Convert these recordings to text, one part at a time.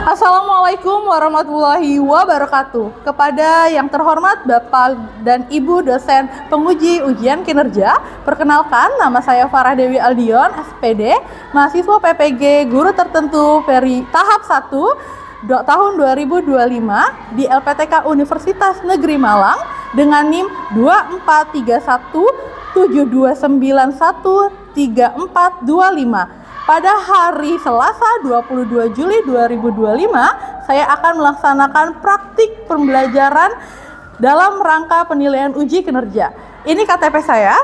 Assalamualaikum warahmatullahi wabarakatuh. Kepada yang terhormat Bapak dan Ibu dosen penguji ujian kinerja, perkenalkan nama saya Farah Dewi Aldion, SPD, mahasiswa PPG Guru Tertentu Peri tahap 1 tahun 2025 di LPTK Universitas Negeri Malang dengan NIM 243172913425. Pada hari Selasa 22 Juli 2025, saya akan melaksanakan praktik pembelajaran dalam rangka penilaian uji kinerja. Ini KTP saya.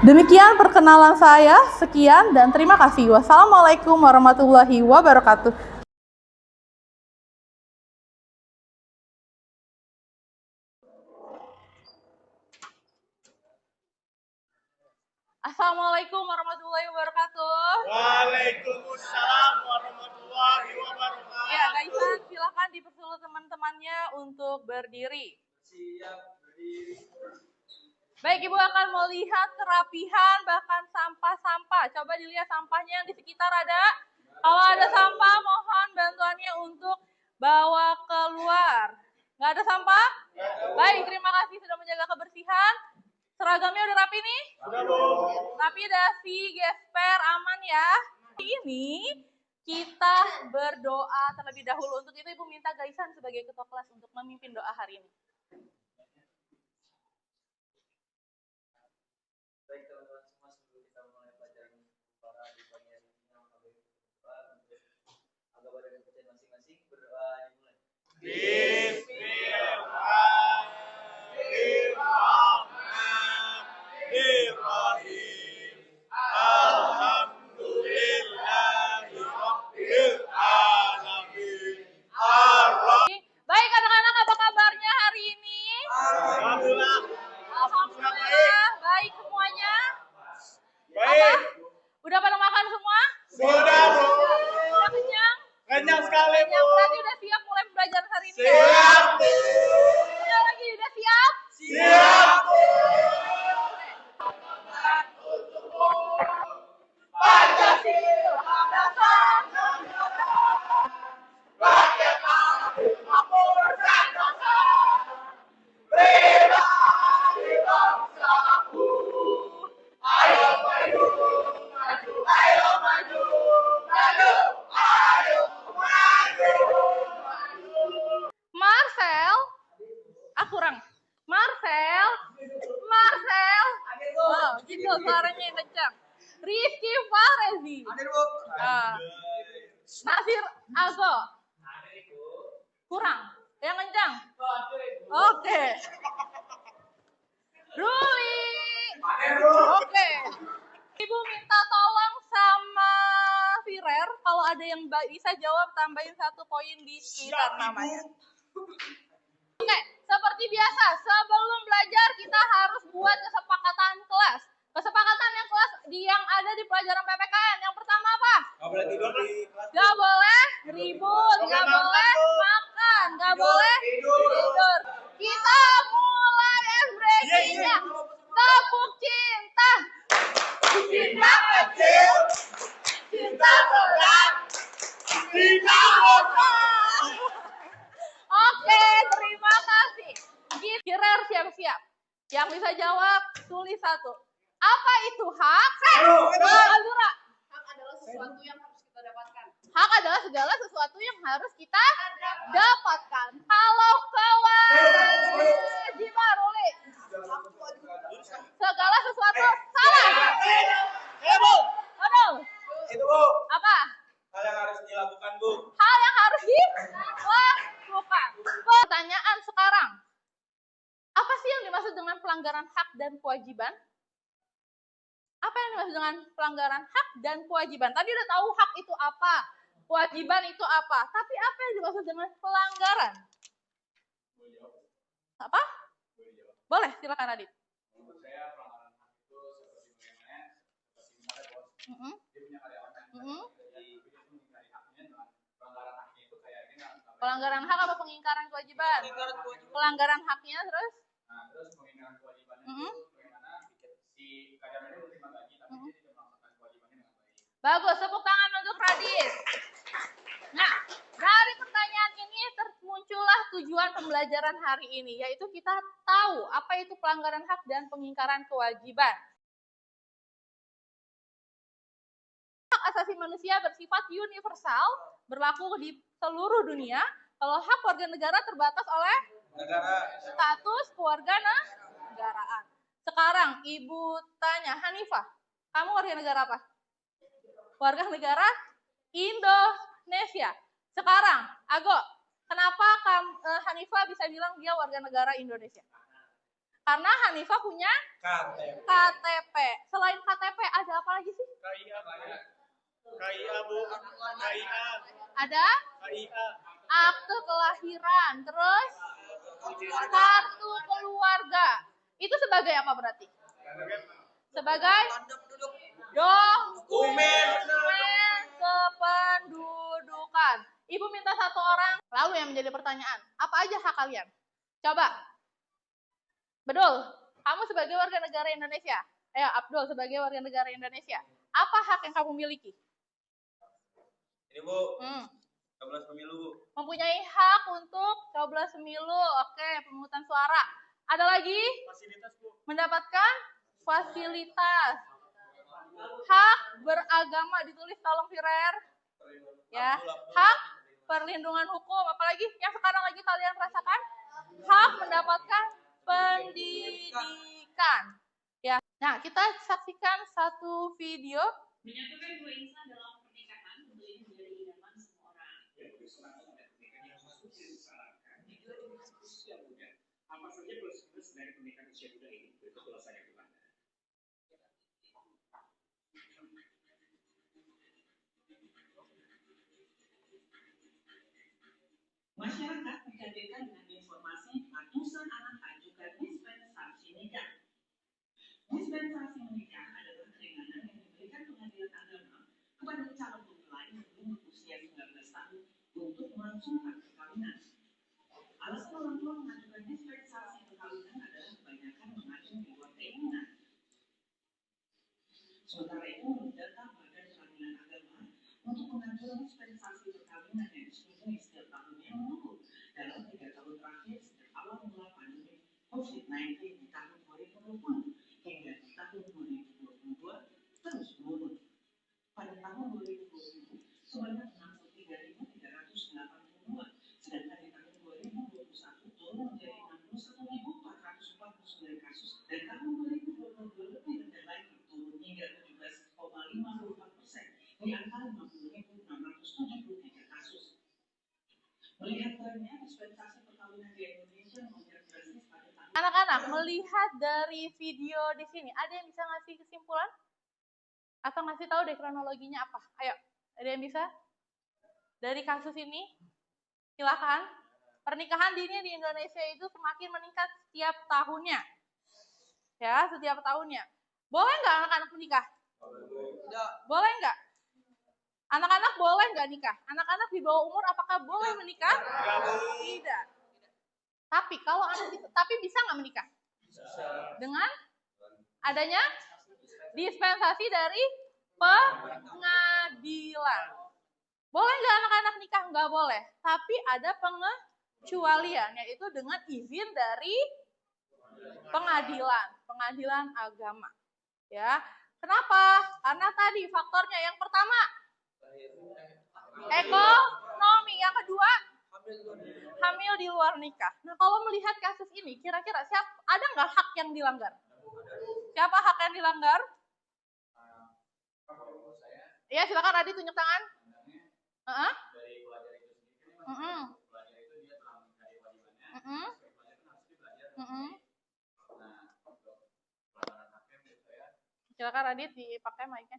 Demikian perkenalan saya. Sekian dan terima kasih. Wassalamualaikum warahmatullahi wabarakatuh. Assalamualaikum warahmatullahi wabarakatuh. Waalaikumsalam warahmatullahi wabarakatuh. Ya, Gaisan, silakan dipersilakan teman-temannya untuk berdiri. Siap berdiri. Baik, Ibu akan melihat kerapihan bahkan sampah-sampah. Coba dilihat sampahnya yang di sekitar ada. Kalau ada sampah, mohon bantuannya untuk bawa keluar. Nggak ada sampah? Baik, terima kasih sudah menjaga kebersihan. Seragamnya udah rapi nih? Sudah, Bu. Rapi, dasi, gesper, aman ya. Ini kita berdoa terlebih dahulu. Untuk itu Ibu minta Gaisan sebagai ketua kelas untuk memimpin doa hari ini. Baik teman-teman semua, sebelum kita mulai pelajaran para di pagi hari ini, yang kami berdoa untuk agama dan kepercayaan masing-masing, berdoa dimulai. Bismillahirrahmanirrahim. Alhamdulillahirabbil alamin. Baik anak-anak, apa kabarnya hari ini? Alhamdulillah. Alhamdulillah, baik semuanya. Baik. Udah pada makan semua? Sudah, Bu. Udah kenyang? Kenyang sekali, Bu. Kenyang, berarti udah siap mulai belajar hari ini? Siap, Bu. Udah lagi, udah siap? Siap, Bu. Marcel? Kurang. Marcel? Marcel? Oh, gitu suaranya yang kencang. Rizky Farezi. Nasir Ago. Kurang. Yang kencang. Oke. Ruli. Oke. Ibu minta tolong sama Firer kalau ada yang bisa jawab tambahin 1 poin di sekitar namanya. Oke, seperti biasa, sebelum belajar kita harus buat kesepakatan kelas. Kesepakatan yang ada di pelajaran PPKN. Yang pertama apa? Nggak boleh tidur di kelas. Gak boleh ribut, gak boleh makan, gak boleh tidur. Kita mulai expresinya. Tepuk cinta. Cinta kecil, cinta berat, cinta besar. Oke, terima kasih. Kirer siap-siap. Yang bisa jawab, tulis 1. Apa itu hak? Azura. Hak adalah sesuatu yang harus kita dapatkan. Hak adalah segala sesuatu yang harus kita dapatkan. Kalau kewajiban, Ruli. Segala sesuatu salah. Bu. Aduh. Itu, Bu. Apa? Hal yang harus dilakukan, Bu. Hal yang harus dilakukan. Pertanyaan sekarang. Apa sih yang dimaksud dengan pelanggaran hak dan kewajiban? Apa yang dimaksud dengan pelanggaran hak dan kewajiban? Tadi udah tahu hak itu apa, kewajiban itu apa. Tapi apa yang dimaksud dengan pelanggaran? Apa? Boleh, silakan Adit. Menurut saya pelanggaran hak itu seperti bagaimana, seperti misalnya bos, dia punya karyawan kan, jadi dia mengingkari haknya dengan pelanggaran haknya itu kayak dia nggak. Pelanggaran hak apa pengingkaran kewajiban? Pelanggaran haknya terus? Nah, terus pengingkaran kewajiban itu bagaimana si karyawan itu menerima gaji tapi dia tidak melaksanakan kewajibannya dengan baik. Bagus, tepuk tangan untuk Radit. Nah, dari pertanyaan ini muncullah tujuan pembelajaran hari ini, yaitu kita tahu apa itu pelanggaran hak dan pengingkaran kewajiban. Hak asasi manusia bersifat universal, berlaku di seluruh dunia. Kalau hak warga negara terbatas oleh status kewarganegaraan. Sekarang Ibu tanya, Hanifah, kamu warga negara apa? Warga negara Indonesia. Sekarang, Ago, kenapa Hanifah bisa bilang dia warga negara Indonesia? Karena Hanifah punya KTP. Selain KTP, ada apa lagi sih? KIA, Bu. KIA. Ada? KIA. Akte kelahiran. Terus? Kartu keluarga. Itu sebagai apa berarti? Sebagai dokumen kependudukan. Ibu minta satu orang, lalu yang menjadi pertanyaan, apa aja hak kalian? Coba. Bedul, kamu sebagai warga negara Indonesia. Ayo, Abdul sebagai warga negara Indonesia. Apa hak yang kamu miliki? Ini, Bu. 12 pemilu, Bu. Mempunyai hak untuk coblos pemilu. Oke, pemungutan suara. Ada lagi? Fasilitas, Bu. Mendapatkan fasilitas. Hak beragama ditulis tolong Firer. Ya, hak perlindungan hukum, apalagi yang sekarang lagi kalian rasakan, hak mendapatkan pendidikan. Ya, nah kita saksikan satu video. Menyatukan dua insan dalam pernikahan kembali menjadi idaman semua orang. Apa saja plus-plus dari pernikahan usia muda ini? Berikut ulasannya untuk Anda. Masyarakat dikagetkan dengan informasi ratusan anak ajukan dispensasi nikah. Dispensasi menikah adalah keringanan yang diberikan pengadilan agama kepada calon mempelai sebelum usia 19 tahun untuk melangsungkan perkawinan. Alasan orang tua mengajukan dispensasi perkawinan adalah kebanyakan mengacu di luar keinginan. Sementara itu, menurut data Badan Peradilan Agama, untuk pengajuan dispensasi perkawinan yang disetujui setiap tahunnya menurun dalam 3 tahun terakhir sejak awal mula pandemi COVID-19 di tahun 2020 hingga di tahun 2022 terus menurun. Pada tahun 2020 sebanyak 63.382, sedangkan di tahun 2021 turun menjadi 61.449 kasus dan tahun 2022 lebih rendah lagi turun hingga 17,54% di angka 50.673 kasus. Melihat trennya, dispensasi perkawinan di Indonesia meningkat drastis pada tahun. Anak-anak melihat dari video di sini, ada yang bisa ngasih kesimpulan? Atau ngasih tahu deh kronologinya apa? Ayo, ada yang bisa? Dari kasus ini, silakan. Pernikahan dini di Indonesia itu semakin meningkat setiap tahunnya. Ya, setiap tahunnya. Boleh nggak anak-anak menikah? Boleh nggak? Anak-anak boleh nggak nikah? Anak-anak di bawah umur apakah boleh menikah? Tidak. Tapi kalau tapi bisa nggak menikah? Dengan adanya dispensasi dari pengadilan. Boleh nggak anak-anak nikah? Nggak boleh. Tapi ada pengecualian, yaitu dengan izin dari pengadilan agama. Ya, kenapa? Karena tadi faktornya yang pertama ekonomi, yang kedua hamil di luar nikah. Nah, kalau melihat kasus ini, kira-kira ada nggak hak yang dilanggar? Siapa hak yang dilanggar? Ya, silakan Radit tunjuk tangan. Dari pelajar itu sendiri, pelajar itu dia telah mengingkari kewajibannya. Pelajar itu harus belajar. Nah, untuk pelanggaran haknya menurut saya. Silakan Radit dipakai mic-nya.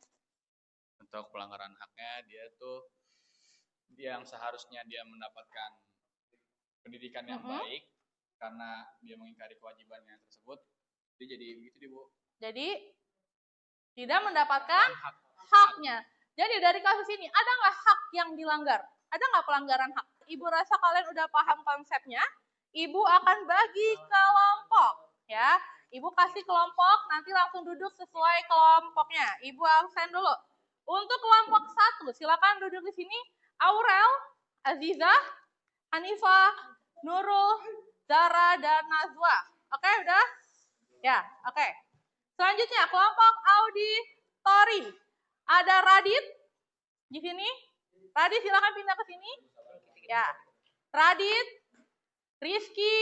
Untuk pelanggaran haknya dia yang seharusnya dia mendapatkan pendidikan yang baik karena dia mengingkari kewajibannya tersebut, dia jadi begitu dia, Bu. Jadi tidak mendapatkan haknya. Jadi dari kasus ini ada nggak hak yang dilanggar? Ada nggak pelanggaran hak? Ibu rasa kalian udah paham konsepnya. Ibu akan bagi kelompok, ya. Ibu kasih kelompok, nanti langsung duduk sesuai kelompoknya. Ibu absen dulu. Untuk kelompok 1, silakan duduk di sini. Aurel, Aziza, Hanifah, Nurul, Zara, dan Nazwa. Oke, udah? Ya, oke. Selanjutnya, kelompok auditori. Ada Radit di sini. Radit, silakan pindah ke sini. Ya, Radit, Rizky,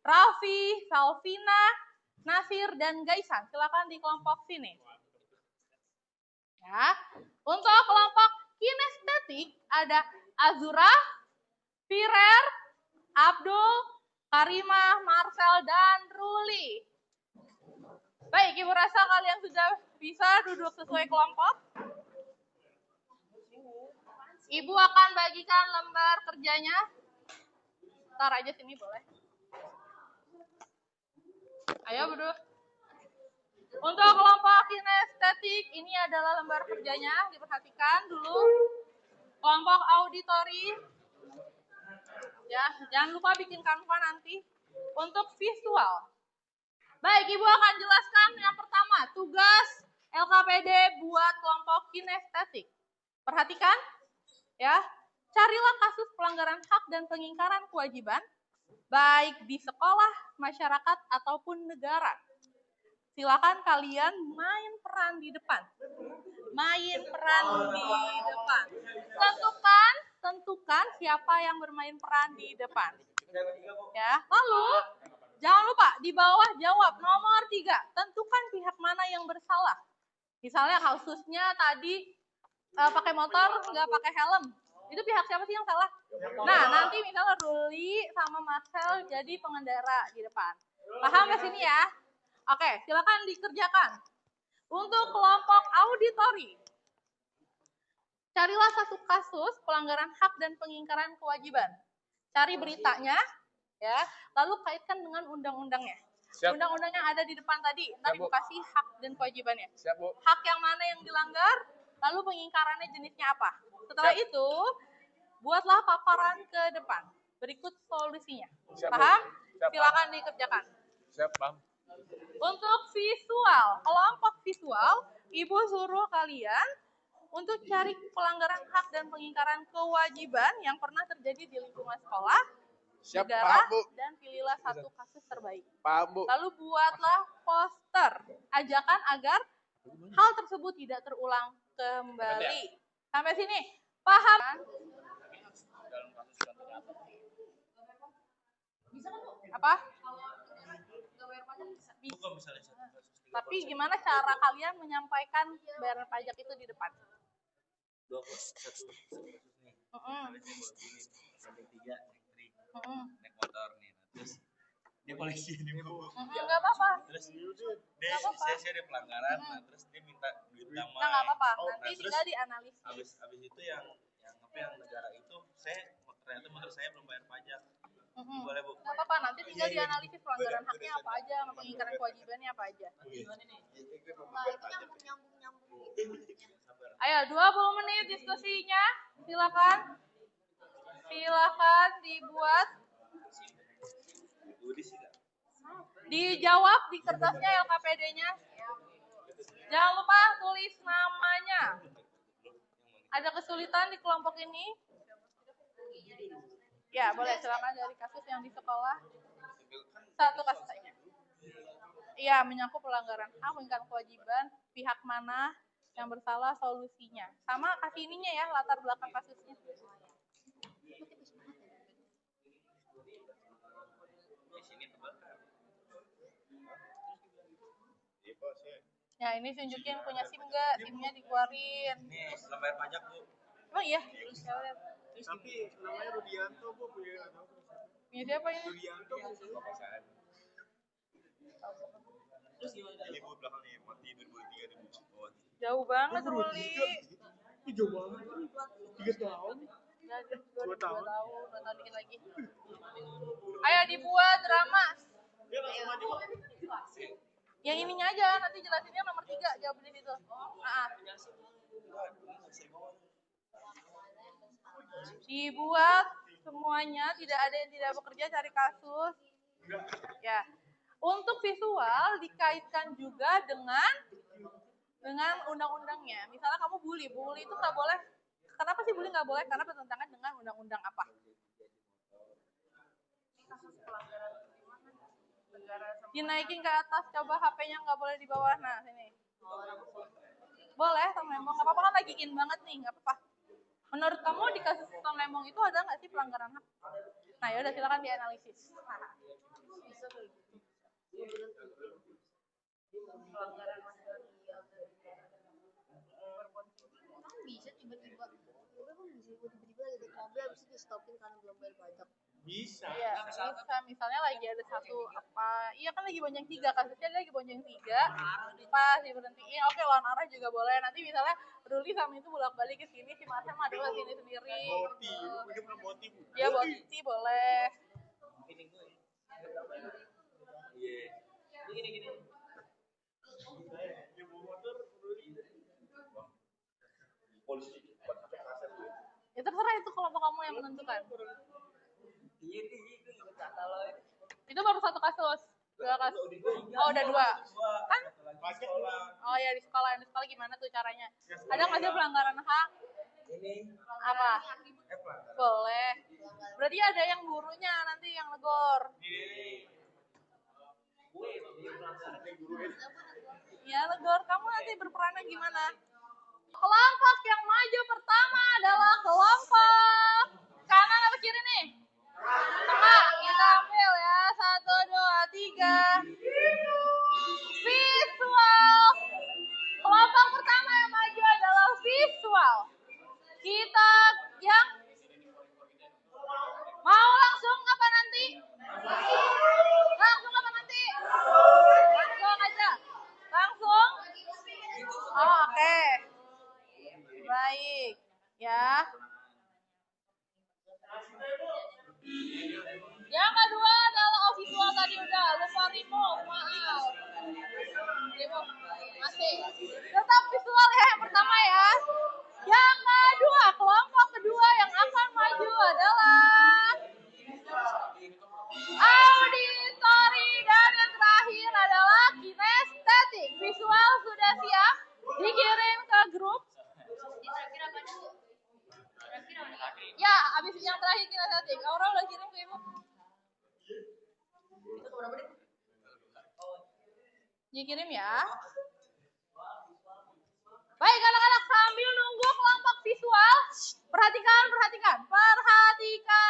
Raffi, Salvina, Nasir, dan Gaisan. Silakan di kelompok sini. Ya, untuk kelompok kinestetik ada Azura, Firer, Abdul, Karimah, Marcel, dan Ruli. Baik, Ibu rasa kalian sudah bisa duduk sesuai kelompok. Ibu akan bagikan lembar kerjanya. Taruh aja sini boleh. Ayo duduk. Untuk kelompok kinestetik, ini adalah lembar kerjanya. Diperhatikan dulu. Kelompok auditori. Ya, jangan lupa bikin kanva nanti. Untuk visual. Baik, Ibu akan jelaskan yang pertama, tugas LKPD buat kelompok kinestetik. Perhatikan, ya. Carilah kasus pelanggaran hak dan pengingkaran kewajiban, baik di sekolah, masyarakat, ataupun negara. Silakan kalian main peran di depan. Main peran di depan. Tentukan siapa yang bermain peran di depan. Ya, lalu jangan lupa di bawah jawab nomor 3. Tentukan pihak mana yang bersalah. Misalnya kasusnya tadi pakai motor nggak pakai helm. Itu pihak siapa sih yang salah? Nah, nanti misalnya Ruli sama Marcel jadi pengendara di depan. Paham ke sini ya? Oke, silakan dikerjakan. Untuk kelompok auditori, carilah satu kasus pelanggaran hak dan pengingkaran kewajiban. Cari beritanya, ya, lalu kaitkan dengan undang-undangnya. Undang-undang yang ada di depan tadi, nanti Ibu kasih hak dan kewajibannya. Siap, Bu. Hak yang mana yang dilanggar, lalu pengingkarannya jenisnya apa. Setelah itu, buatlah paparan ke depan. Berikut solusinya. Siap, Bu. Paham? Siap, Silakan dikerjakan. Siap, Bang. Untuk visual, kelompok visual, Ibu suruh kalian untuk cari pelanggaran hak dan pengingkaran kewajiban yang pernah terjadi di lingkungan sekolah, Siap, negara, paham, Bu. dan pilihlah satu kasus terbaik. Paham, Bu. Lalu buatlah poster ajakan agar hal tersebut tidak terulang kembali. Sampai sini, paham? Dalam kasus contohnya apa? Bisa kan, Bu? Apa? Kalau nggak bayar pajak bisa. Bukan misalnya satu kasus 30%. Tapi gimana cara kalian menyampaikan bayaran pajak itu di depan? Satu kasus nih. Mm-mm. Misalnya saya bawa gini, sampai 3, naik Mm-mm. naik motor nih. Nah, terus dia polisi nih, Bu. Nggak apa-apa. Terus Nggak apa-apa. saya ada pelanggaran, nah terus dia minta duit damai. Nah, nggak apa-apa. Nah, Nanti terus tinggal dianalisis. abis itu yang negara itu ternyata motor saya belum bayar pajak. Mm-mm. Boleh, Bu? Nggak apa-apa. Nanti tinggal dianalisis pelanggaran haknya apa aja, sama pengingkaran kewajibannya apa aja. Nah, itu nyambung-nyambung gitu. Ayo, 20 menit diskusinya. Silakan. Silakan dibuat. Budi sih nggak? Dijawab di kertasnya LKPD-nya. Jangan lupa tulis namanya. Ada kesulitan di kelompok ini? Ya, boleh. Silakan dari kasus yang di sekolah. Satu kasus saja. Iya, menyangkut pelanggaran hak, pengingkaran kewajiban, pihak mana yang bersalah, solusinya. Sama kasih ininya ya, latar belakang kasusnya. Di sini terbakar. Ya, ini tunjukin punya SIM nggak? SIM-nya dikeluarin. Ini belum bayar pajak, Bu. Oh iya? Tapi namanya Rudianto, Bu. Punya siapa ini? Rudianto, Bu. Terus gimana? Ini, Bu, belakang nih, mati 2003 nih, Bu. Oh, Jauh banget, Ruli. Ih, jauh banget. 3 tahun. Jadi 2 tahun. 2 tahun dikit lagi. Ayo dibuat drama. dia langsung maju. Yang ininya aja, nanti jelasinnya nomor 3, jawab di situ. Nah, dibuat semuanya, tidak ada yang tidak bekerja cari kasus. Ya. Untuk visual dikaitkan juga dengan dengan undang-undangnya. Misalnya kamu bully itu nggak boleh. Kenapa sih bully nggak boleh? Karena bertentangan dengan undang-undang apa? Dinaikin ke atas, coba HP-nya nggak boleh di bawah. Nah, sini. Boleh, Tom Lembong. Nggak apa-apa kan lagi in banget nih, nggak apa-apa. Menurut kamu di kasus Tom Lembong itu ada nggak sih pelanggaran HAM? Nah, yaudah silakan dianalisis. Emang bisa tiba-tiba lagi naik mobil habis itu di stopin karena belum bayar pajak. Bisa. Iya, bisa. Misalnya lagi ada satu apa, iya kan lagi bonceng 3, kasusnya dia lagi bonceng 3, pas diberhentiin, oke lawan arah juga boleh. Nanti misalnya Ruli sama itu bolak-balik ke sini, si Masem ada ke sini sendiri. Boti, ini belum boti. Iya, Boti boleh. Iya. Gini. Ibu motor polisi. Ya terserah, itu kelompok kamu yang menentukan. Itu baru satu kasus, 2 kasus. Oh, udah 2. Kan? Oh ya, di sekolah gimana tuh caranya? Ada nggak sih pelanggaran HAM? Apa? Boleh. Berarti ada yang gurunya nanti yang negor. Iya, negor. Kamu nanti berperannya gimana? Kelompok yang maju pertama adalah kelompok kanan apa kiri nih? Tengah. Kita ambil ya. 1, 2, 3. Visual. Kelompok pertama yang maju adalah visual. Kita yang mau langsung apa nanti? Langsung apa nanti? Langsung aja. Langsung? Oh, oke. Baik. Ya. Yang kedua adalah visual tadi udah. Lupa remove. Maaf. Remove. Masih. Tetap visual ya yang pertama ya. Yang kedua, kelompok kedua yang akan maju adalah auditori, dan yang terakhir adalah kinestetik. Visual sudah siap, dikirim ke grup. Ya, abis yang terakhir kinestetik. Aura udah kirim ke ibu. Dikirim ya. Baik anak-anak, sambil nunggu kelompok visual, perhatikan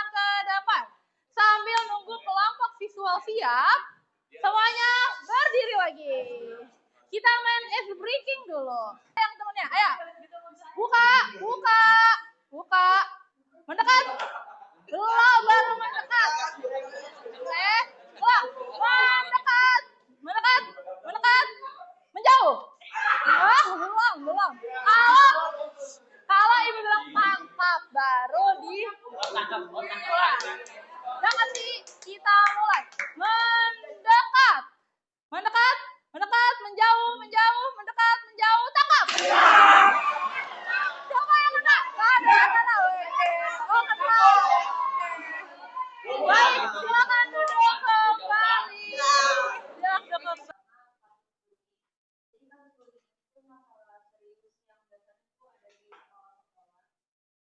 ke depan. Sambil nunggu kelompok visual siap, semuanya berdiri lagi. Kita main ice breaking dulu. Yang temennya, ayo. Buka. Mendekat. Belum, baru mendekat. Mendekat. Menjauh. Belum. Kalau ibu bilang tangkap, baru di dan nanti kita mulai mendekat, menjauh, tangkap. Coba yang kena. Kena. Oh, kena. Baik, silakan duduk kembali.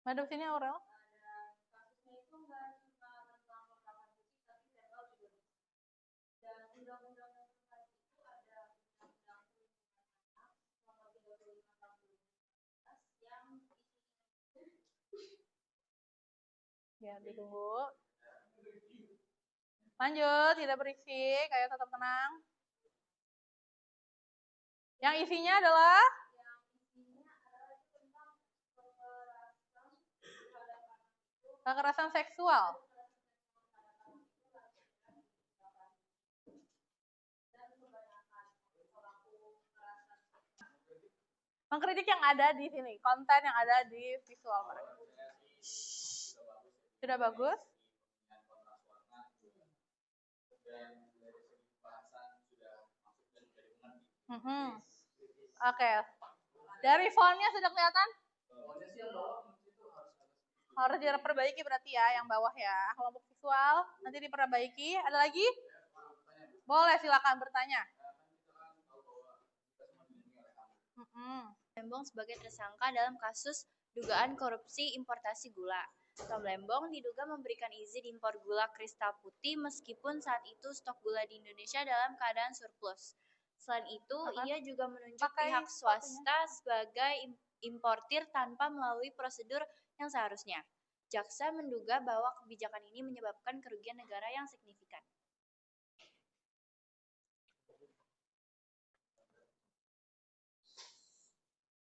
Madep sini Aurel. Ya, ditunggu. Lanjut, tidak berisik, ayo tetap tenang. Yang isinya adalah kekerasan seksual. Mengkritik yang ada di sini, konten yang ada di visual mereka. Sudah bagus? Oke. Dari fontnya sudah kelihatan? Harus diperbaiki berarti ya, yang bawah ya. Kelompok visual nanti diperbaiki. Ada lagi? Boleh, silakan bertanya. Lembong sebagai tersangka dalam kasus dugaan korupsi importasi gula. Tom Lembong diduga memberikan izin impor gula kristal putih meskipun saat itu stok gula di Indonesia dalam keadaan surplus. Selain itu, ia juga menunjuk pihak swasta sebagai importir tanpa melalui prosedur yang seharusnya. Jaksa menduga bahwa kebijakan ini menyebabkan kerugian negara yang signifikan.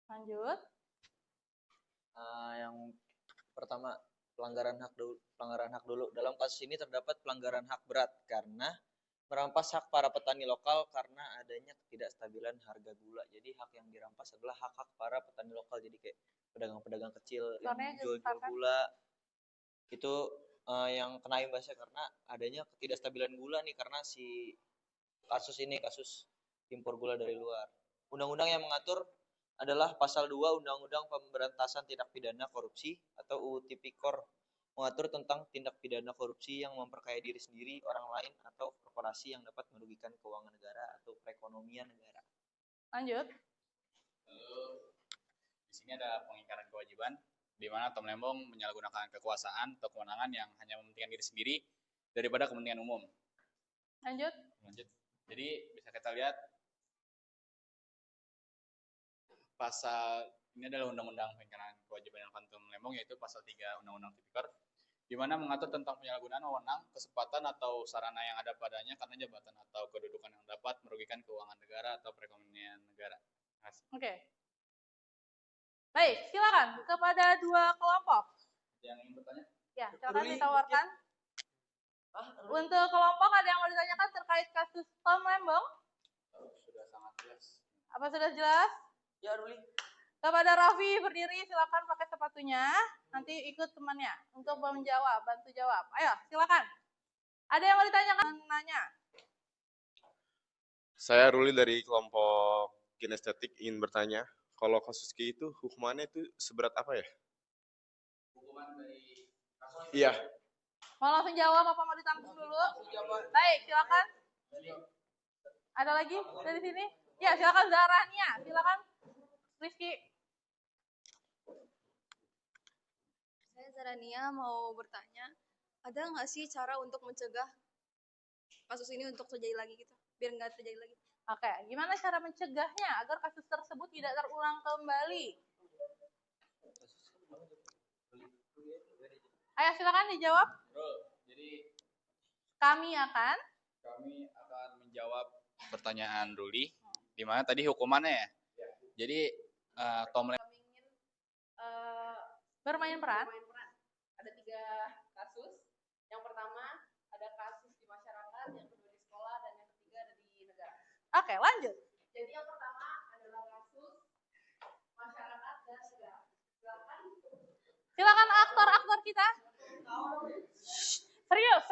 Lanjut. Yang pertama, pelanggaran hak dulu. Dalam kasus ini terdapat pelanggaran hak berat karena merampas hak para petani lokal karena adanya ketidakstabilan harga gula. Jadi hak yang dirampas adalah hak-hak para petani lokal. Jadi kayak pedagang-pedagang kecil yang jual-jual gula itu yang kena imbasnya karena adanya ketidakstabilan gula nih, karena si kasus impor gula dari luar. Undang-undang yang mengatur adalah pasal 2 Undang-Undang Pemberantasan Tindak Pidana Korupsi atau UU Tipikor, mengatur tentang tindak pidana korupsi yang memperkaya diri sendiri, orang lain, atau korporasi yang dapat merugikan keuangan negara atau perekonomian negara. Lanjut. Lalu di sini ada pengingkaran kewajiban, di mana Tom Lembong menyalahgunakan kekuasaan atau kewenangan yang hanya mementingkan diri sendiri daripada kepentingan umum. Lanjut. Jadi bisa kita lihat pasal ini adalah Undang-Undang Pengingkaran Kewajiban yang Tom Lembong, yaitu pasal 3 Undang-Undang Tipikor, di mana mengatur tentang penyalahgunaan wewenang, kesempatan atau sarana yang ada padanya karena jabatan atau kedudukan yang dapat merugikan keuangan negara atau perekonomian negara. Oke. Baik, silakan kepada dua kelompok. Yang ingin bertanya? Ya, silakan ditawarkan. Untuk kelompok ada yang mau ditanyakan terkait kasus Tom Lembong? Sudah sangat jelas. Apa sudah jelas? Ya, Ruli. Kepada Raffi berdiri, silakan pakai sepatunya. Nanti ikut temannya untuk menjawab, bantu jawab. Ayo, silakan. Ada yang mau ditanyakan? Nanya. Saya Ruli dari kelompok kinestetik ingin bertanya, kalau kasus Ki itu hukumannya itu seberat apa ya? Hukuman dari kasus? Iya. Mau langsung jawab apa mau ditampung dulu? Baik, silakan. Ada lagi dari sini? Ya, silakan Zarahnya. Silakan Rizky. Saya Zarania mau bertanya, ada nggak sih cara untuk mencegah kasus ini untuk terjadi lagi gitu, biar nggak terjadi lagi? Oke, gimana cara mencegahnya agar kasus tersebut tidak terulang kembali? Ayo silakan dijawab. Jadi Kami akan menjawab pertanyaan Ruli, di mana tadi hukumannya ya. Jadi Tom Lembong ingin bermain peran. Ada 3 kasus. Yang pertama ada kasus di masyarakat, yang kedua di sekolah, dan yang ketiga ada di negara. Oke, lanjut. Jadi yang pertama adalah kasus masyarakat dan negara. Silakan aktor-aktor kita. Serius.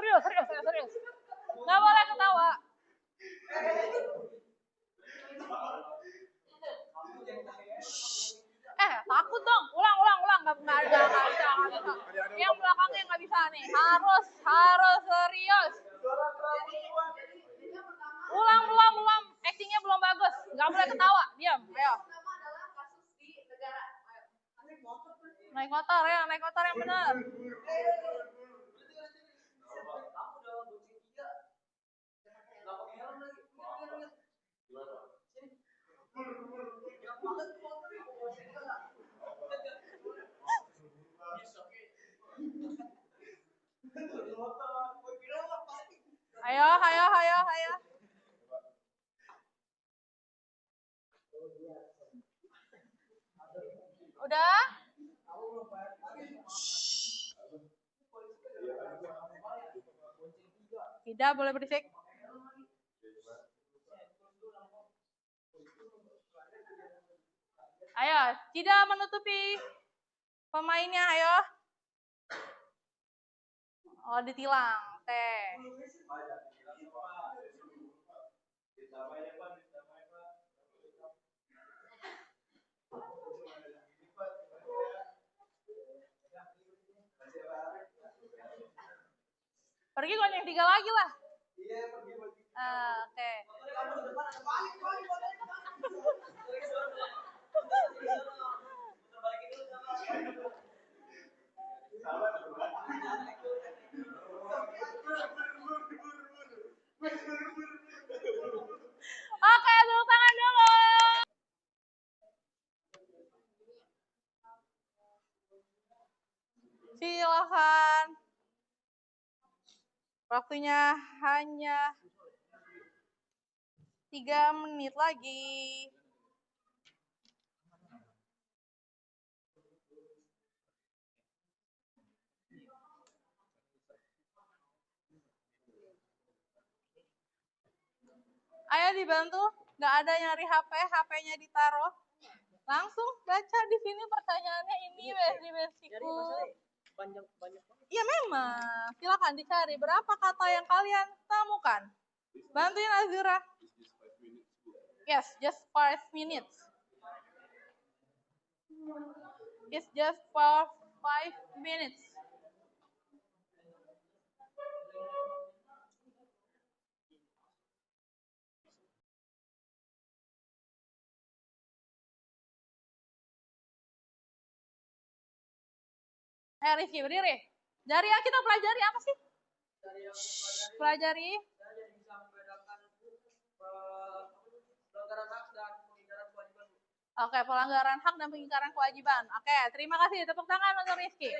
Nggak boleh ketawa. Takut dong. Ulang. Nggak bisa. Yang belakangnya nggak bisa nih. Harus serius. Ulang belum. Actingnya belum bagus. Nggak boleh ketawa. Diam. Ayo. Pertama adalah kasus di negara. Naik motor yang benar. Ayo. Udah? Tidak boleh berisik. Ayo, tidak menutupi pemainnya, ayo. Oh, ditilang. Oke. Pergi goceng 3 lagi lah. Oke. Oke, tepuk tangan dulu. Silakan. Waktunya hanya 3 menit lagi. Ayo dibantu, nggak ada nyari HP, HP-nya ditaruh. Langsung baca di sini pertanyaannya ini basic-basicku. Iya memang, silakan dicari berapa kata yang kalian temukan. Bantuin Azura. Yes, just 5 minutes. It's just for 5 minutes. Rizky, berdiri. Dari yang kita pelajari apa sih? Pelajari. Oke, pelanggaran hak dan pengingkaran kewajiban. Oke, terima kasih. Tepuk tangan untuk Rizky.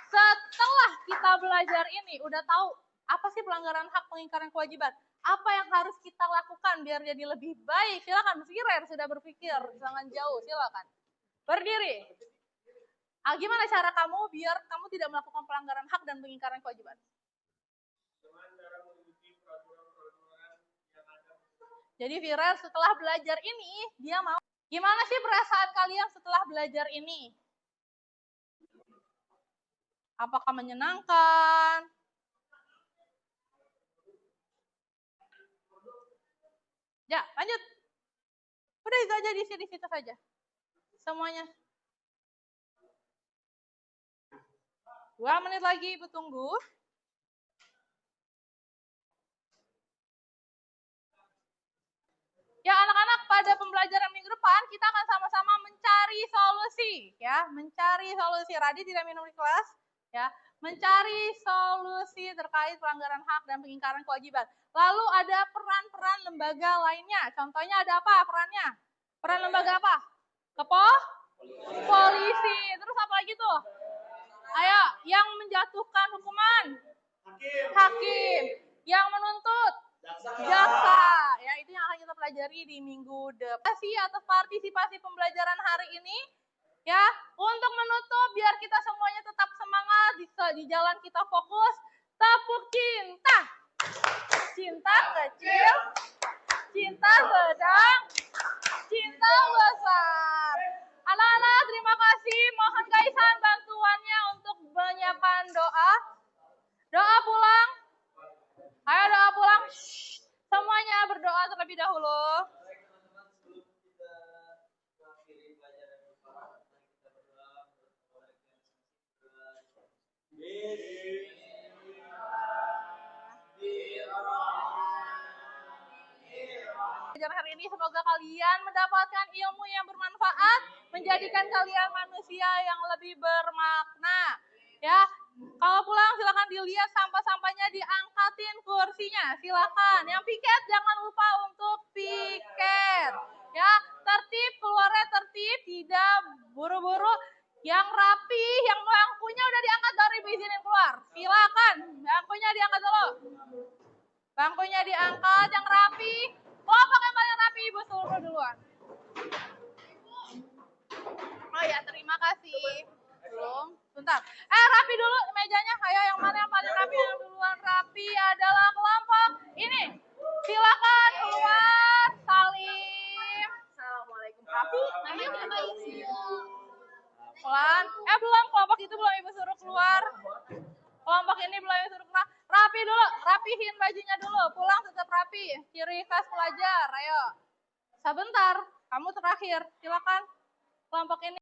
Setelah kita belajar ini, udah tahu apa sih pelanggaran hak pengingkaran kewajiban? Apa yang harus kita lakukan biar jadi lebih baik? Silakan, Firer sudah berpikir, jangan jauh, silakan. Berdiri. Gimana cara kamu biar kamu tidak melakukan pelanggaran hak dan pengingkaran kewajiban? Jadi Firer setelah belajar ini, dia mau. Gimana sih perasaan kalian setelah belajar ini? Apakah menyenangkan? Ya, lanjut. Udah itu aja di situ saja. Semuanya. 2 menit lagi, Ibu tunggu. Ya, anak-anak, pada pembelajaran minggu depan kita akan sama-sama mencari solusi, ya, mencari solusi. Radhi tidak minum di kelas, ya, mencari solusi terkait pelanggaran hak dan pengingkaran kewajiban. Lalu ada peran-peran lembaga lainnya. Contohnya ada apa perannya? Peran lembaga apa? Polisi. Terus apa lagi tuh? Ayo, yang menjatuhkan hukuman? Hakim. Yang menuntut? Jaksa. Ya, itu yang akan kita pelajari di minggu depan. Atas partisipasi pembelajaran hari ini. Ya, untuk menutup biar kita semuanya tetap semangat di jalan kita fokus. Tepuk cinta. Cinta kecil, cinta sedang, cinta besar. Anak-anak, terima kasih. Mohon Kaisan bantuannya untuk menyiapkan doa. Doa pulang. Ayo doa pulang. Semuanya berdoa terlebih dahulu. Pelajaran hari ini semoga kalian mendapatkan ilmu yang bermanfaat, menjadikan kalian manusia yang lebih bermakna. Ya, kalau pulang silakan dilihat sampah-sampahnya, diangkatin kursinya, silakan. Yang piket jangan lupa untuk piket. Ya, tertib, keluarnya tertib, tidak buru-buru. Yang rapi, yang bangkunya udah diangkat dari izinin keluar. Silakan, bangkunya diangkat dulu. Bangkunya diangkat, yang rapi. Kelompok yang paling rapi, Ibu suruh duluan. Oh ya, terima kasih. Belum, bentar. Rapi dulu mejanya. Ayo, yang mana yang paling rapi? Yang duluan rapi adalah kelompok ini. Silakan keluar, salim. Assalamualaikum. Rapi, namanya apa isi? Pelan. Belum, kelompok itu belum Ibu suruh keluar. Kelompok ini belum Ibu suruh keluar. Rapi dulu, rapihin bajunya dulu. Pulang tetap rapi. Ciri khas pelajar, ayo. Sebentar, kamu terakhir. Silakan. Kelompok ini.